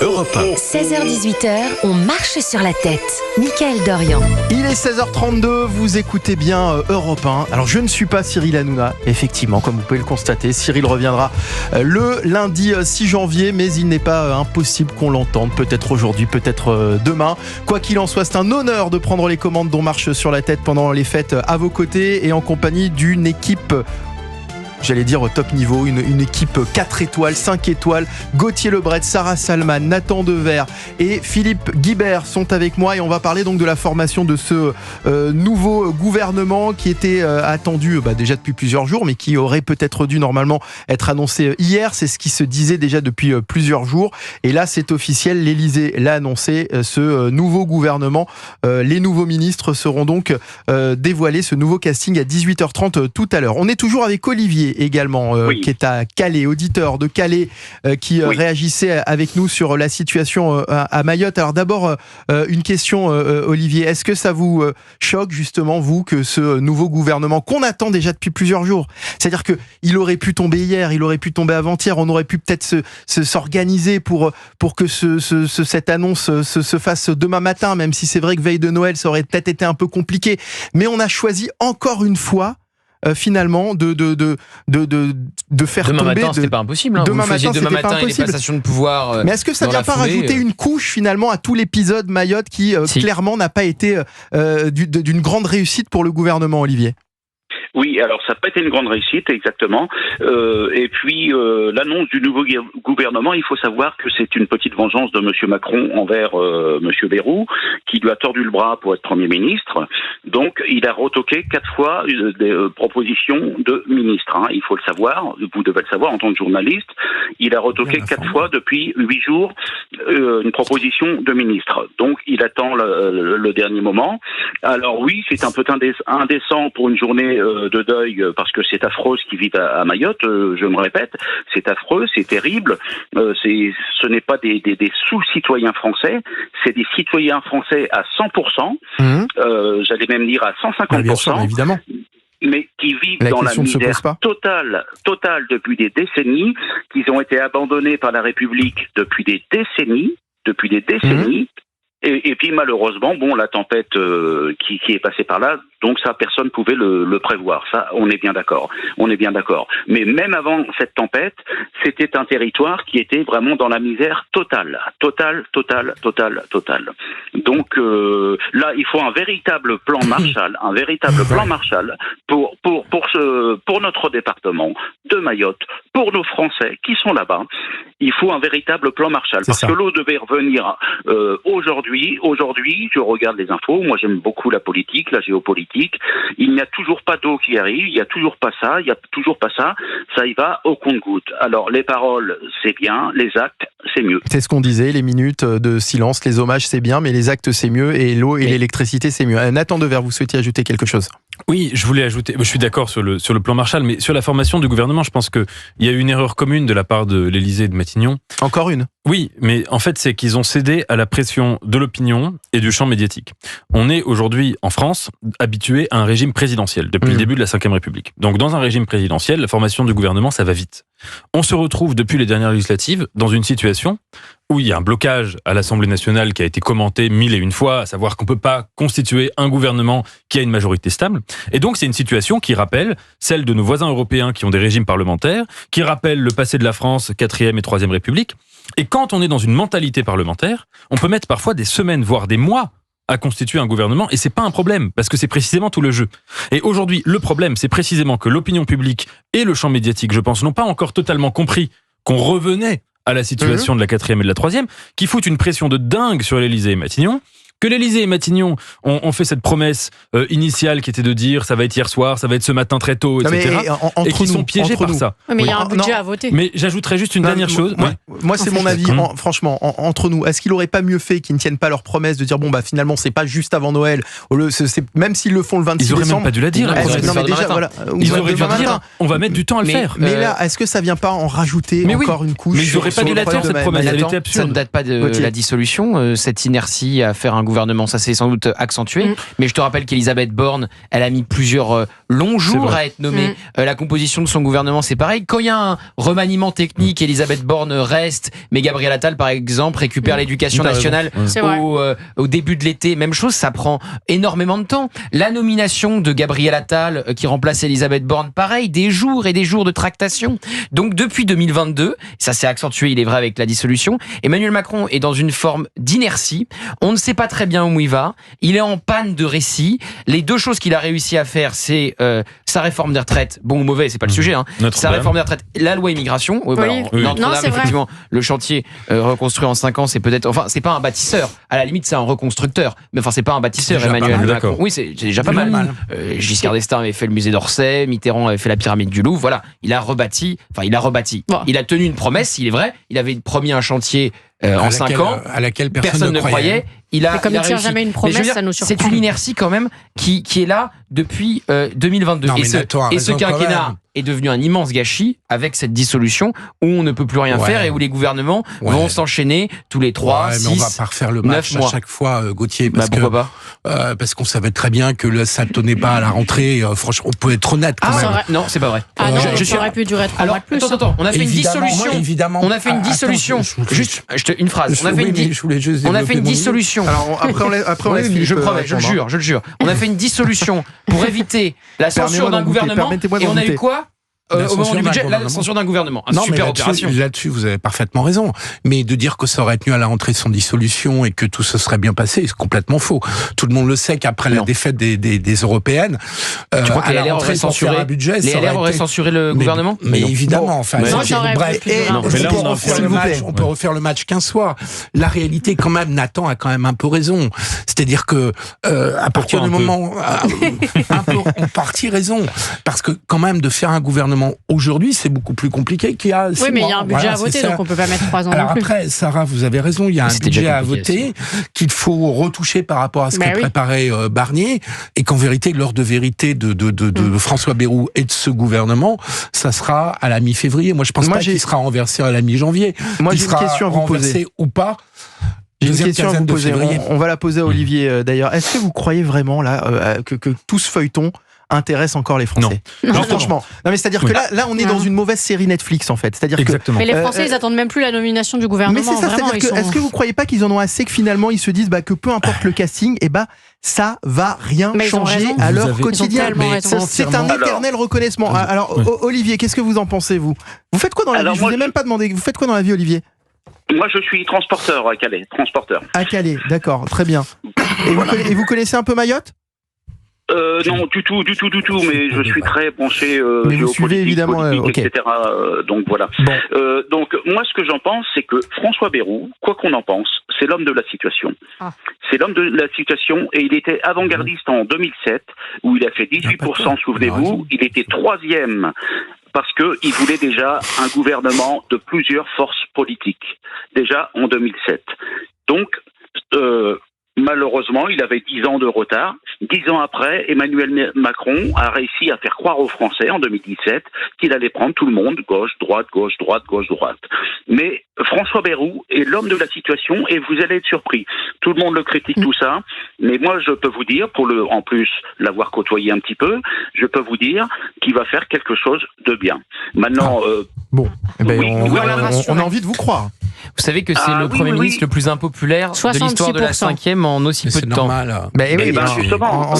Europe 1. 16h-18h, on marche sur la tête. Mickaël Dorian. Il est 16h32, vous écoutez bien Europe 1. Alors je ne suis pas Cyril Hanouna, effectivement, comme vous pouvez le constater. Cyril reviendra le lundi 6 janvier, mais il n'est pas impossible qu'on l'entende. Peut-être aujourd'hui, peut-être demain. Quoi qu'il en soit, c'est un honneur de prendre les commandes d'On marche sur la tête pendant les fêtes à vos côtés et en compagnie d'une équipe... J'allais dire au top niveau, une équipe 4 étoiles, 5 étoiles. Gauthier Lebret, Sarah Salman, Nathan Dever et Philippe Guibert sont avec moi et on va parler donc de la formation de ce nouveau gouvernement qui était attendu déjà depuis plusieurs jours, mais qui aurait peut-être dû normalement être annoncé hier. C'est ce qui se disait déjà depuis plusieurs jours. Et là, c'est officiel, l'Élysée l'a annoncé, ce nouveau gouvernement. Les nouveaux ministres seront donc dévoilés, ce nouveau casting à 18h30 tout à l'heure. On est toujours avec Olivier également, qui est à Calais, auditeur de Calais, qui réagissait avec nous sur la situation à Mayotte. Alors d'abord, une question, Olivier, est-ce que ça vous choque justement, vous, que ce nouveau gouvernement, qu'on attend déjà depuis plusieurs jours, c'est-à-dire qu'il aurait pu tomber hier, il aurait pu tomber avant-hier, on aurait pu peut-être s'organiser pour que cette annonce se fasse demain matin, même si c'est vrai que veille de Noël, ça aurait peut-être été un peu compliqué, mais on a choisi encore une fois finalement de faire demain tomber... matin, c'était pas impossible. Hein. Demain matin, c'était pas et les impossible. passations de pouvoir. Mais est-ce que ça vient pas rajouter une couche finalement à tout l'épisode Mayotte qui clairement n'a pas été d'une grande réussite pour le gouvernement, Olivier ? Oui, alors ça n'a pas été une grande réussite, exactement. Et puis l'annonce du nouveau gouvernement, il faut savoir que c'est une petite vengeance de M. Macron envers M. Bayrou, qui lui a tordu le bras pour être Premier ministre. Donc il a retoqué 4 fois des propositions de ministres. Hein. Il faut le savoir, vous devez le savoir en tant que journaliste. Il a retoqué 4 fois depuis 8 jours une proposition de ministre. Donc il attend le dernier moment. Alors oui, c'est un peu indécent pour une journée de deuil, parce que c'est affreux ce qui vit à Mayotte, je me répète, c'est affreux, c'est terrible, ce n'est pas des sous-citoyens français, c'est des citoyens français à 100%, j'allais même dire à 150%, bien sûr, évidemment. Mais qui vivent dans la misère totale depuis des décennies, qu'ils ont été abandonnés par la République depuis des décennies, Et puis malheureusement, la tempête qui est passée par là, donc ça, personne pouvait le prévoir. Ça, on est bien d'accord. Mais même avant cette tempête, c'était un territoire qui était vraiment dans la misère totale. Donc là, il faut un véritable plan Marshall, pour notre département de Mayotte, pour nos Français qui sont là-bas. Il faut un véritable plan Marshall, parce que l'eau devait revenir aujourd'hui. Aujourd'hui, je regarde les infos. Moi, j'aime beaucoup la politique, la géopolitique. Il n'y a toujours pas d'eau qui arrive. Il n'y a toujours pas ça. Ça y va au compte-gouttes. Alors, les paroles, c'est bien. Les actes, c'est mieux. C'est ce qu'on disait. Les minutes de silence, les hommages, c'est bien. Mais les actes, c'est mieux. Et l'eau et l'électricité, c'est mieux. Nathan Dever, vous souhaitiez ajouter quelque chose ? Oui, je voulais ajouter, je suis d'accord sur le plan Marshall, mais sur la formation du gouvernement, je pense qu'il y a eu une erreur commune de la part de l'Élysée et de Matignon. Encore une ? Oui, mais en fait, c'est qu'ils ont cédé à la pression de l'opinion et du champ médiatique. On est aujourd'hui, en France, habitué à un régime présidentiel depuis le début de la Ve République. Donc, dans un régime présidentiel, la formation du gouvernement, ça va vite. On se retrouve, depuis les dernières législatives, dans une situation où il y a un blocage à l'Assemblée nationale qui a été commenté 1001 fois, à savoir qu'on ne peut pas constituer un gouvernement qui a une majorité stable. Et donc, c'est une situation qui rappelle celle de nos voisins européens qui ont des régimes parlementaires, qui rappelle le passé de la France, 4e et 3e République. Et quand on est dans une mentalité parlementaire, on peut mettre parfois des semaines, voire des mois à constituer un gouvernement, et c'est pas un problème, parce que c'est précisément tout le jeu. Et aujourd'hui, le problème, c'est précisément que l'opinion publique et le champ médiatique, je pense, n'ont pas encore totalement compris qu'on revenait à la situation de la 4e et de la 3e, qui foutent une pression de dingue sur l'Élysée et Matignon, que l'Élysée et Matignon ont fait cette promesse initiale qui était de dire ça va être hier soir, ça va être ce matin très tôt, etc. Et qui sont piégés par ça. Mais il y a un budget à voter. Mais j'ajouterais juste une dernière chose. Moi, c'est mon avis, franchement, entre nous. Est-ce qu'il n'aurait pas mieux fait qu'ils ne tiennent pas leur promesse de dire finalement, c'est pas juste avant Noël, même s'ils le font le 26 décembre. Ils n'auraient même pas dû la dire. Ils auraient dû dire on va mettre du temps à le faire. Mais là, est-ce que ça vient pas en rajouter encore une couche ? Mais ils n'auraient pas dû la faire, cette promesse. Elle était absurde. Ça ne date pas de la dissolution, cette inertie à faire un gouvernement, ça s'est sans doute accentué. Mais je te rappelle qu'Elisabeth Borne, elle a mis plusieurs long jour vrai. à être nommé. La composition de son gouvernement, c'est pareil. Quand il y a un remaniement technique, Elisabeth Borne reste, mais Gabriel Attal, par exemple, récupère l'éducation nationale au début de l'été. Même chose, ça prend énormément de temps. La nomination de Gabriel Attal, qui remplace Elisabeth Borne, pareil, des jours et des jours de tractation. Donc depuis 2022, ça s'est accentué, il est vrai, avec la dissolution, Emmanuel Macron est dans une forme d'inertie. On ne sait pas très bien où il va. Il est en panne de récit. Les deux choses qu'il a réussi à faire, c'est sa réforme des retraites. Bon ou mauvais, c'est pas le sujet. Sa réforme des retraites, la loi immigration. Notre-Dame, effectivement, le chantier reconstruit en 5 ans, c'est peut-être... Enfin, c'est pas un bâtisseur. À la limite, c'est un reconstructeur. Mais enfin, c'est pas un bâtisseur, Emmanuel Macron. Oui, c'est déjà pas mal. Giscard d'Estaing avait fait le musée d'Orsay, Mitterrand avait fait la pyramide du Louvre. Voilà, il a rebâti. Bon. Il a tenu une promesse, il est vrai. Il avait promis un chantier en 5 ans à laquelle personne ne croyait. Il a tient jamais une promesse, ça nous surprend. C'est une inertie quand même qui est là depuis 2022. Non, et ce quinquennat est devenu un immense gâchis avec cette dissolution où on ne peut plus rien faire et où les gouvernements vont s'enchaîner tous les 3, 6, 9 mois. Mais on va pas refaire le match à chaque fois, Gauthier. Pourquoi pas parce qu'on savait très bien que ça ne tenait pas à la rentrée. Franchement, on peut être honnête quand même. Non, c'est pas vrai. Ça aurait pu durer 3 mois de plus. Attends, on a fait une dissolution. On a fait une dissolution. Juste une phrase. On a fait une dissolution. Alors après on laisse Philippe, je promets, je le jure. On a fait une dissolution pour éviter la censure d'un gouvernement et on a eu quoi au moment du budget, la censure d'un gouvernement. Super opération. Là-dessus, vous avez parfaitement raison. Mais de dire que ça aurait tenu à la rentrée sans dissolution et que tout se serait bien passé, c'est complètement faux. Tout le monde le sait qu'après la défaite des européennes, tu crois que les LR auraient censuré les LR auraient censuré le gouvernement? Mais évidemment, enfin. Bref, on peut refaire le match 15 soirs. La réalité, quand même, Nathan a quand même un peu raison. C'est-à-dire que à partir du moment, un peu en partie raison, parce que quand même de faire un gouvernement aujourd'hui, c'est beaucoup plus compliqué qu'il y a 6 mois. Oui, mais il y a un budget à voter, donc on peut pas mettre 3 ans Alors non plus. après, Sarah, vous avez raison, il y a un budget à voter qu'il faut retoucher par rapport à ce qu'a préparé Barnier, et qu'en vérité, l'heure de vérité de François Bayrou et de ce gouvernement, ça sera à la mi-février. Moi, je pense pas qu'il sera renversé à la mi-janvier. Moi, j'ai une question à vous poser. Ou pas. J'ai une question à vous poser. On va la poser à Olivier d'ailleurs. Est-ce que vous croyez vraiment là que tout ce feuilleton intéresse encore les Français? Non, franchement. Non, mais c'est-à-dire que là, on est dans une mauvaise série Netflix en fait. C'est-à-dire exactement. Mais les Français, ils attendent même plus la nomination du gouvernement. Mais c'est ça, c'est-à-dire que est-ce que vous croyez pas qu'ils en ont assez, que finalement ils se disent que peu importe le casting, ça va rien changer à leur quotidien. C'est un éternel reconnaissement. Alors Olivier, qu'est-ce que vous en pensez vous faites quoi dans la vie? Je vous ai même pas demandé. Vous faites quoi dans la vie, Olivier? Moi, je suis transporteur à Calais. À Calais, d'accord, très bien. Et vous connaissez un peu Mayotte? Non, du tout, mais je suis très penché mais vous suivez évidemment, etc. Donc voilà. Bon. Donc moi, ce que j'en pense, c'est que François Bayrou, quoi qu'on en pense, c'est l'homme de la situation. C'est l'homme de la situation, et il était avant-gardiste en 2007, où il a fait 18%, souvenez-vous. Il était 3e parce qu'il voulait déjà un gouvernement de plusieurs forces politiques, déjà en 2007. Donc, malheureusement, il avait 10 ans de retard. 10 ans après, Emmanuel Macron a réussi à faire croire aux Français en 2017 qu'il allait prendre tout le monde, gauche, droite, gauche, droite, gauche, droite. Mais François Bayrou est l'homme de la situation et vous allez être surpris. Tout le monde le critique, tout ça. Mais moi, je peux vous dire, en plus l'avoir côtoyé un petit peu, je peux vous dire qu'il va faire quelque chose de bien. Maintenant, on a envie de vous croire. Vous savez que c'est le Premier ministre le plus impopulaire de l'histoire de la 5e en aussi peu de temps. Justement.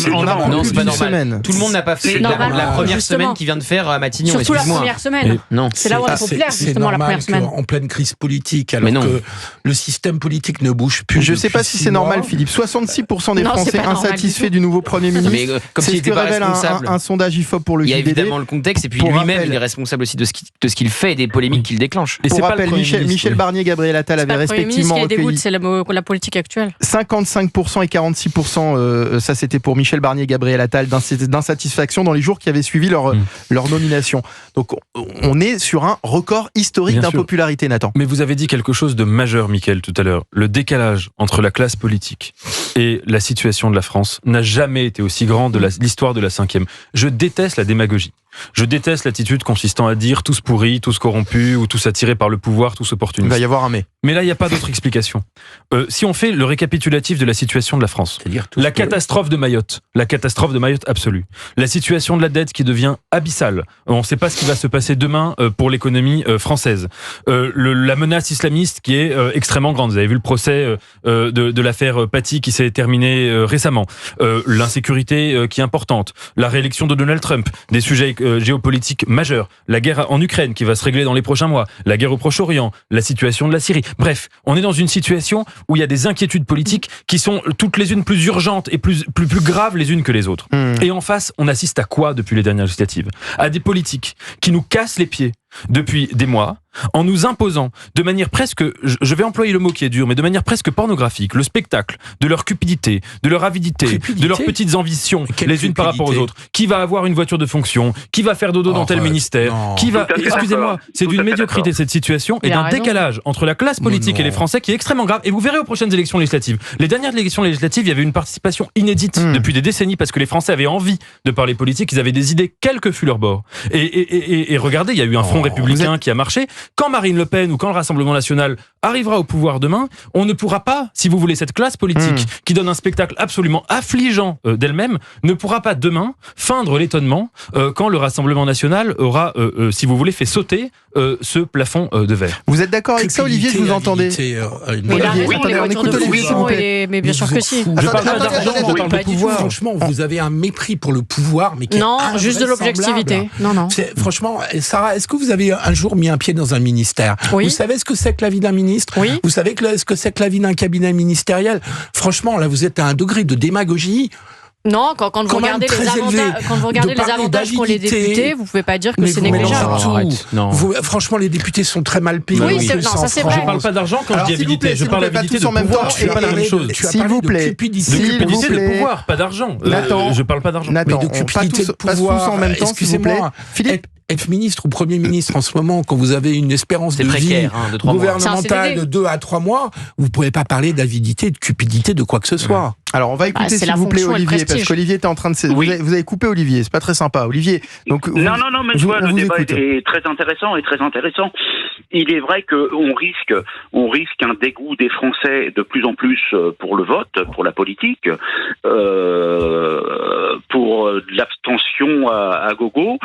Non, c'est pas normal. Tout le monde n'a pas fait la première semaine qu'il vient de faire à Matignon. Surtout la première semaine. Non. C'est là où on est populaire, justement, la première semaine. En pleine crise politique, alors que le système politique ne bouge plus. Je ne sais pas si c'est normal, Philippe. 66% des Français insatisfaits du nouveau Premier ministre. Comme s'il n'était pas responsable. Un sondage IFOP pour le JDD. Il y a évidemment le contexte, et puis lui-même, il est responsable aussi de ce qu'il fait et des polémiques qu'il déclenche. Pour rappel, Michel Barnier, Gabriel Attal avaient respectivement recueilli. C'est la politique actuelle. 55% et 46%, ça c'était pour Michel Barnier et Gabriel Attal, d'insatisfaction dans les jours qui avaient suivi leur nomination. Donc on est sur un record historique d'impopularité, Nathan. Mais vous avez dit quelque chose de majeur, Mickaël, tout à l'heure. Le décalage entre la classe politique et la situation de la France n'a jamais été aussi grand de l'histoire de la 5e. Je déteste la démagogie. Je déteste l'attitude consistant à dire tous pourris, tous corrompus, ou tous attirés par le pouvoir, tous opportunistes. Il va y avoir un mais. Mais là, il n'y a pas d'autre explication. Si on fait le récapitulatif de la situation de la France, la catastrophe de Mayotte absolue, la situation de la dette qui devient abyssale, on ne sait pas ce qui va se passer demain pour l'économie française, la menace islamiste qui est extrêmement grande. Vous avez vu le procès de l'affaire Paty qui s'est terminé récemment, l'insécurité qui est importante, la réélection de Donald Trump, des sujets géopolitiques majeurs, la guerre en Ukraine qui va se régler dans les prochains mois, la guerre au Proche-Orient, la situation de la Syrie. Bref, on est dans une situation où il y a des inquiétudes politiques qui sont toutes les unes plus urgentes et plus graves les unes que les autres. Et en face, on assiste à quoi depuis les dernières législatives? À des politiques qui nous cassent les pieds depuis des mois, en nous imposant de manière presque, je vais employer le mot qui est dur, mais de manière presque pornographique, le spectacle de leur cupidité, de leur avidité, de leurs petites ambitions, les unes par rapport aux autres. Qui va avoir une voiture de fonction? Qui va faire dodo dans tel ministère? Qui va... Excusez-moi, c'est d'une médiocrité cette situation et d'un décalage entre la classe politique et les Français qui est extrêmement grave. Et vous verrez aux prochaines élections législatives. Les dernières élections législatives, il y avait une participation inédite depuis des décennies parce que les Français avaient envie de parler politique, ils avaient des idées, quel que fût leur bord. Et regardez, il y a eu un front républicain qui a marché. Quand Marine Le Pen ou quand le Rassemblement National arrivera au pouvoir demain, on ne pourra pas, si vous voulez, cette classe politique qui donne un spectacle absolument affligeant d'elle-même, ne pourra pas demain feindre l'étonnement quand le Rassemblement National aura, si vous voulez, fait sauter ce plafond de verre. Vous êtes d'accord avec ça, Olivier? Je vous entendais. On écoute Olivier, s'il vous plaît. Mais bien sûr que si. Je parle pas d'argent, je parle de pouvoir. Franchement, vous avez un mépris pour le pouvoir, mais qui non, juste de l'objectivité. Non. Franchement, Sarah, est-ce que vous avez un jour mis un pied dans un ministère? Oui. Vous savez ce que c'est que la vie d'un ministre? Oui. Vous savez ce que c'est que la vie d'un cabinet ministériel? Franchement, là, vous êtes à un degré de démagogie. Non, quand vous regardez les avantages qu'ont les députés, vous pouvez pas dire que c'est négligeable. Franchement, les députés sont très mal payés. Oui, ça c'est vrai. Je parle pas d'argent quand je dis avidité, je parle d'avidité de pouvoir, c'est pas la même chose. S'il vous plaît, de cupidité de pouvoir, pas d'argent. Je parle pas d'argent. Mais de cupidité de pouvoir, en même temps, excusez-moi. Philippe, être ministre ou Premier ministre en ce moment, quand vous avez une espérance de vie gouvernementale de 2 à 3 mois, vous ne pouvez pas parler d'avidité, de cupidité, de quoi que ce soit. Alors on va écouter s'il vous plaît Olivier, parce qu'Olivier était en train de... Vous avez coupé Olivier, c'est pas très sympa. Olivier, donc... Non, mais je vois, le débat est très intéressant. Il est vrai qu'on risque un dégoût des Français de plus en plus pour le vote, pour la politique, pour l'abstention à gogo,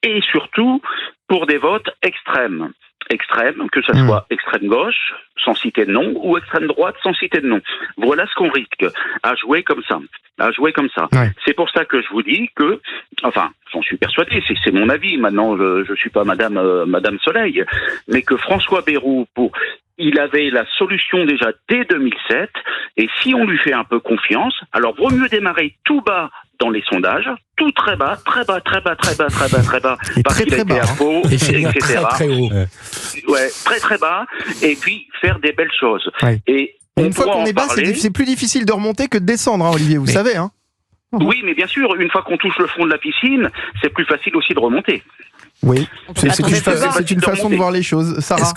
et surtout pour des votes extrêmes, que ce soit extrême gauche, sans citer de nom, ou extrême droite, sans citer de nom. Voilà ce qu'on risque, à jouer comme ça. Ouais. C'est pour ça que je vous dis que, enfin, j'en suis persuadé, c'est mon avis, maintenant je suis pas Madame Soleil, mais que François Bayrou, il avait la solution déjà dès 2007, et si on lui fait un peu confiance, alors vaut mieux démarrer tout bas dans les sondages, tout très bas, et parce qu'il a été à faux, etc. Très haut. Ouais, très bas, et puis faire des belles choses. Ouais. Et une fois qu'on est bas, c'est plus difficile de remonter que de descendre, hein, Olivier, vous savez. Hein. Oui, mais bien sûr, une fois qu'on touche le fond de la piscine, c'est plus facile aussi de remonter. Oui, c'est une façon de voir les choses. Sarah,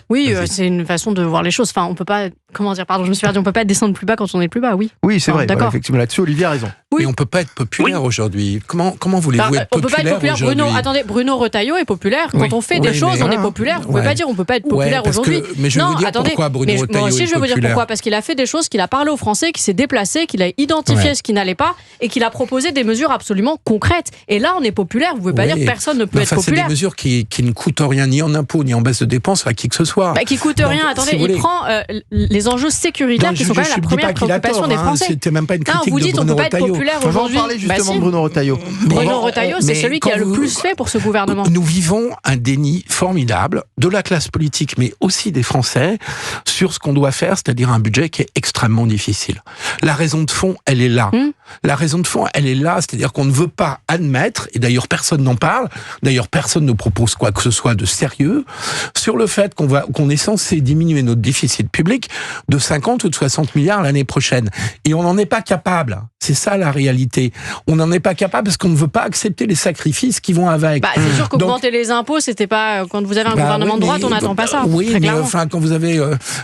oui, c'est une façon de voir les choses. Enfin, on peut pas, comment dire, pardon, je me suis perdu, on peut pas descendre plus bas quand on est plus bas, oui. Oui, c'est vrai. D'accord. Effectivement, là-dessus, Olivier a raison. Oui. Mais on peut pas être populaire aujourd'hui. Comment voulez-vous être populaire? On peut pas être populaire. Bruno Retailleau est populaire. Quand on fait des choses, on est populaire. Vous pouvez pas dire on peut pas être populaire aujourd'hui. Mais je vais vous dire pourquoi Bruno Retailleau est populaire. Moi aussi, je vais vous dire pourquoi. Parce qu'il a fait des choses, qu'il a parlé aux Français, qu'il s'est déplacé, qu'il a identifié ce qui n'allait pas et qu'il a proposé des mesures absolument concrètes. Et là, on est populaire. Vous pouvez pas dire que personne ne peut être populaire. C'est des mesures qui ne coûtent rien ni en impôts ni en baisse de dépenses à qui que ce soit. Qui coûtent rien. Attendez, il prend les enjeux sécuritaires qui sont quand même la première préoccupation des Français. C'était même pas une critique de Bruno Retailleau. Vous dites on peut pas être populaire aujourd'hui. Justement de Bruno Retailleau. Bruno Retailleau, c'est celui qui a le plus fait pour ce gouvernement. Nous vivons un déni formidable de la classe politique, mais aussi des Français, sur ce qu'on doit faire, c'est-à-dire un budget qui est extrêmement difficile. La raison de fond, elle est là. La raison de fond, elle est là, c'est-à-dire qu'on ne veut pas admettre, et d'ailleurs personne n'en parle, d'ailleurs personne ne propose quoi que ce soit de sérieux, sur le fait qu'on est censé diminuer notre déficit public de 50 ou de 60 milliards l'année prochaine. Et on n'en est pas capable. C'est ça la réalité. On n'en est pas capable parce qu'on ne veut pas accepter les sacrifices qui vont avec. C'est sûr qu'augmenter les impôts, c'était pas quand vous avez un gouvernement de droite, on n'attend pas ça. Oui, mais enfin quand vous avez,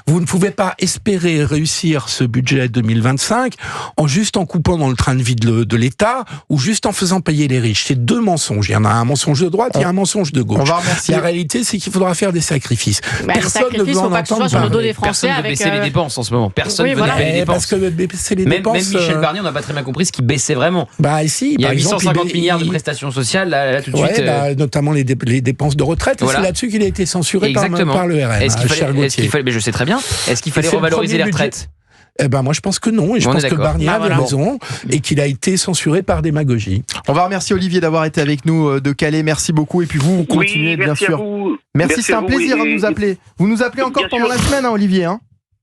vous ne pouvez pas espérer réussir ce budget 2025 en coupant dans le train de vie de l'État ou juste en faisant payer les riches. C'est deux mensonges. Il y en a un mensonge de droite, il y a un mensonge de gauche. La réalité, c'est qu'il faudra faire des sacrifices. Personne ne veut en entendre parler. Sur le dos des Français. Personne ne veut baisser les dépenses en ce moment. Personne ne veut baisser les dépenses. Parce que baisser les dépenses. Même Michel Barnier, on n'a pas très bien compris ce qui baissait vraiment. Si, il y a 850 milliards de prestations sociales, là tout de suite. Notamment les dépenses de retraite. Voilà. C'est là-dessus qu'il a été censuré par le RN. Mais je sais très bien. Est-ce qu'il fallait revaloriser les retraites? Moi je pense que non, et je pense que Barnier avait raison et qu'il a été censuré par démagogie. On va remercier Olivier d'avoir été avec nous de Calais, merci beaucoup, et puis vous continuez bien sûr. Merci, c'est un plaisir de nous appeler. Vous nous appelez encore pendant la semaine, Olivier.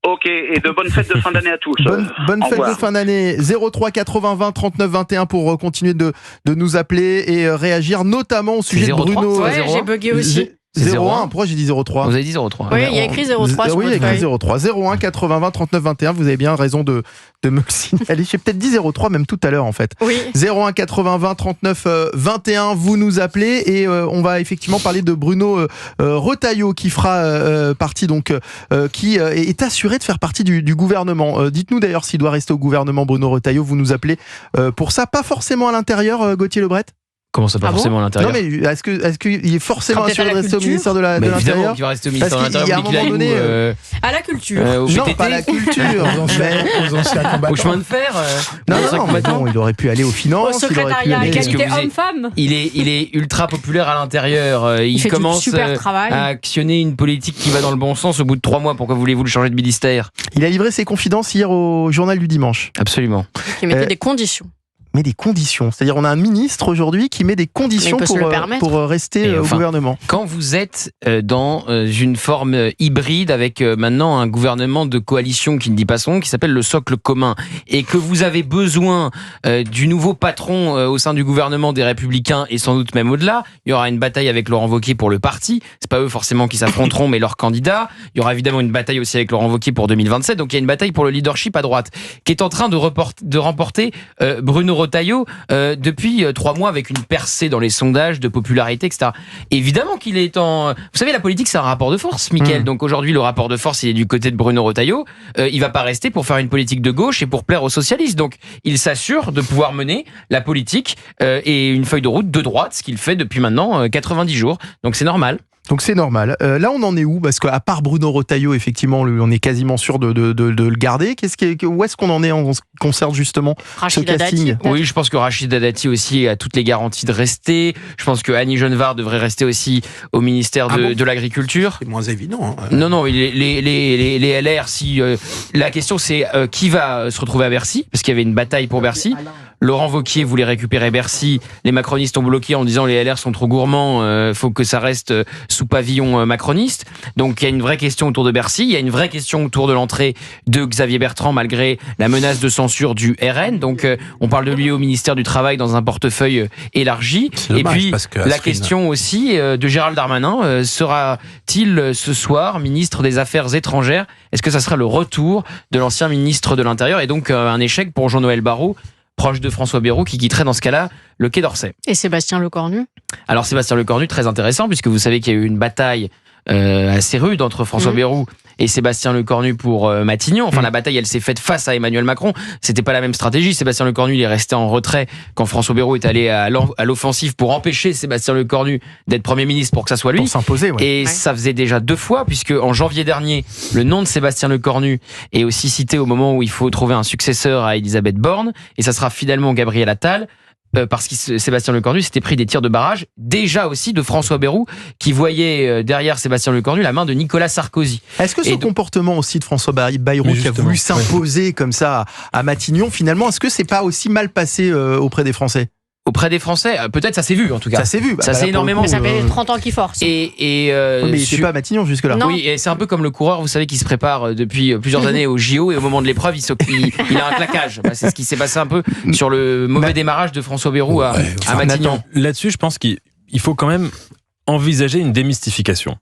Ok, et de bonnes fêtes de fin d'année à tous. Bonne fête de fin d'année. 03 80 20 39 21 pour continuer de nous appeler et réagir, notamment au sujet de Bruno. J'ai bugué aussi. 01, pourquoi j'ai dit 03? Vous avez dit 03. Oui, il y a écrit 03. Oui, il y a écrit 03. 01 80 20 39 21. Vous avez bien raison de me le signaler. J'ai peut-être dit 03 même tout à l'heure en fait. Oui. 01 80 20 39 21. Vous nous appelez et on va effectivement parler de Bruno Retailleau qui fera partie qui est assuré de faire partie du gouvernement. Dites-nous d'ailleurs s'il doit rester au gouvernement, Bruno Retailleau. Vous nous appelez pour ça, pas forcément à l'intérieur, Gauthier Lebret. Comment ça, pas forcément à l'intérieur? Non, mais est-ce qu'il est forcément assuré de rester au ministère de l'Intérieur? Évidemment qu'il va rester au ministère de l'Intérieur. Parce qu'il y a un moment donné... à la culture. Non, pas à la culture. Au chemin de fer. Non, il aurait pu aller aux finances. Au secrétariat égalité homme-femme. Il est ultra populaire à l'intérieur. Il commence à actionner une politique qui va dans le bon sens au bout de 3 mois. Pourquoi voulez-vous le changer de ministère? Il a livré ses confidences hier au journal du dimanche. Absolument. Qui mettait des conditions. Mais des conditions, c'est-à-dire on a un ministre aujourd'hui qui met des conditions pour rester au gouvernement. Quand vous êtes dans une forme hybride avec maintenant un gouvernement de coalition qui ne dit pas son nom, qui s'appelle le socle commun, et que vous avez besoin du nouveau patron au sein du gouvernement des Républicains et sans doute même au-delà, il y aura une bataille avec Laurent Wauquiez pour le parti, c'est pas eux forcément qui s'affronteront mais leurs candidats, il y aura évidemment une bataille aussi avec Laurent Wauquiez pour 2027, donc il y a une bataille pour le leadership à droite qui est en train de remporter Bruno Retailleau depuis 3 mois avec une percée dans les sondages de popularité, etc. Évidemment qu'il est en... Vous savez, la politique, c'est un rapport de force, Mickaël. Donc aujourd'hui, le rapport de force, il est du côté de Bruno Retailleau. Il va pas rester pour faire une politique de gauche et pour plaire aux socialistes. Donc il s'assure de pouvoir mener la politique et une feuille de route de droite, ce qu'il fait depuis maintenant 90 jours. Donc c'est normal. Donc c'est normal. Là, on en est où? Parce qu'à part Bruno Retailleau, effectivement, on est quasiment sûr de le garder. Où est-ce qu'on en est en ce qui concerne justement ce casting? Oui, je pense que Rachida Dati aussi a toutes les garanties de rester. Je pense que Annie Genevard devrait rester aussi au ministère de l'Agriculture. C'est moins évident. Non, les LR, si la question c'est qui va se retrouver à Bercy, parce qu'il y avait une bataille pour Bercy. Laurent Wauquiez voulait récupérer Bercy. Les macronistes ont bloqué en disant les LR sont trop gourmands, faut que ça reste sous pavillon macroniste. Donc il y a une vraie question autour de Bercy, il y a une vraie question autour de l'entrée de Xavier Bertrand malgré la menace de censure du RN. Donc on parle de lui au ministère du Travail dans un portefeuille élargi. Et puis la question aussi de Gérald Darmanin, sera-t-il ce soir ministre des Affaires étrangères? Est-ce que ça sera le retour de l'ancien ministre de l'Intérieur et donc un échec pour Jean-Noël Barrot, proche de François Bayrou, qui quitterait dans ce cas-là le Quai d'Orsay. Et Sébastien Lecornu? Alors Sébastien Lecornu, très intéressant, puisque vous savez qu'il y a eu une bataille assez rude entre François Bayrou et Sébastien Lecornu pour Matignon. Enfin, la bataille, elle s'est faite face à Emmanuel Macron. C'était pas la même stratégie. Sébastien Lecornu, il est resté en retrait quand François Bayrou est allé à l'offensive pour empêcher Sébastien Lecornu d'être Premier ministre pour que ça soit lui. Pour s'imposer, ouais. Et ça faisait déjà 2 fois, puisque en janvier dernier, le nom de Sébastien Lecornu est aussi cité au moment où il faut trouver un successeur à Elisabeth Borne. Et ça sera finalement Gabriel Attal. Parce que Sébastien Lecornu s'était pris des tirs de barrage, déjà aussi de François Bayrou, qui voyait derrière Sébastien Lecornu la main de Nicolas Sarkozy. Est-ce que ce comportement aussi de François Bayrou, qui a voulu s'imposer comme ça à Matignon, finalement, est-ce que c'est pas aussi mal passé auprès des Français? Auprès des Français, peut-être ça s'est vu en tout cas. Ça s'est vu. Ça s'est énormément. Mais ça fait 30 ans qu'il force. Mais c'est pas à Matignon jusque-là. Non. Oui, et c'est un peu comme le coureur, vous savez, qui se prépare depuis plusieurs années au JO et au moment de l'épreuve, il a un claquage. C'est ce qui s'est passé un peu sur le mauvais démarrage de François Bayrou à Matignon. Là-dessus, je pense qu'il faut quand même envisager une démystification.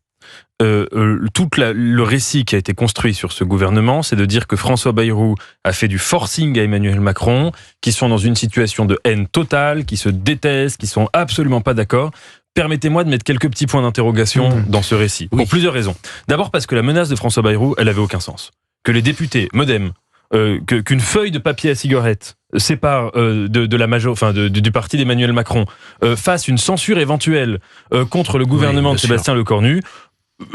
le récit qui a été construit sur ce gouvernement, c'est de dire que François Bayrou a fait du forcing à Emmanuel Macron, qui sont dans une situation de haine totale, qui se détestent, qui sont absolument pas d'accord. Permettez-moi de mettre quelques petits points d'interrogation dans ce récit, pour plusieurs raisons. D'abord parce que la menace de François Bayrou, elle avait aucun sens. Que les députés MoDem, qu'une feuille de papier à cigarette sépare du parti d'Emmanuel Macron, fasse une censure éventuelle contre le gouvernement de Sébastien Lecornu,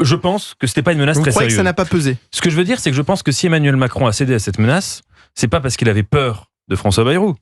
je pense que c'était pas une menace très sérieuse. Vous croyez que ça n'a pas pesé? Ce que je veux dire, c'est que je pense que si Emmanuel Macron a cédé à cette menace, c'est pas parce qu'il avait peur de François Bayrou.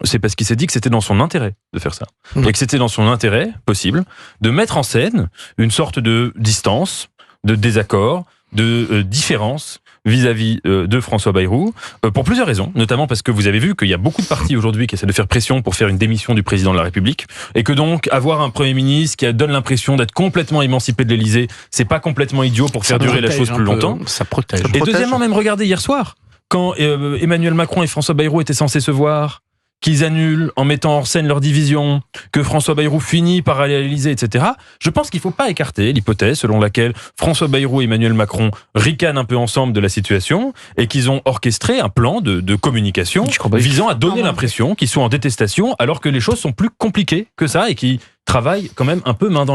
C'est parce qu'il s'est dit que c'était dans son intérêt de faire ça. Et que c'était dans son intérêt, possible, de mettre en scène une sorte de distance, de désaccord, de différence vis-à-vis de François Bayrou, pour plusieurs raisons, notamment parce que vous avez vu qu'il y a beaucoup de partis aujourd'hui qui essaient de faire pression pour faire une démission du président de la République, et que donc avoir un Premier ministre qui donne l'impression d'être complètement émancipé de l'Élysée, c'est pas complètement idiot pour faire durer la chose plus longtemps. Ça protège. Et deuxièmement, même regardez hier soir, quand Emmanuel Macron et François Bayrou étaient censés se voir, qu'ils annulent en mettant hors scène leur division, que François Bayrou finit par aller à l'Élysée, etc. Je pense qu'il ne faut pas écarter l'hypothèse selon laquelle François Bayrou et Emmanuel Macron ricanent un peu ensemble de la situation et qu'ils ont orchestré un plan de communication visant à donner l'impression qu'ils sont en détestation alors que les choses sont plus compliquées que ça et qu'ils travaillent quand même un peu main dans la main.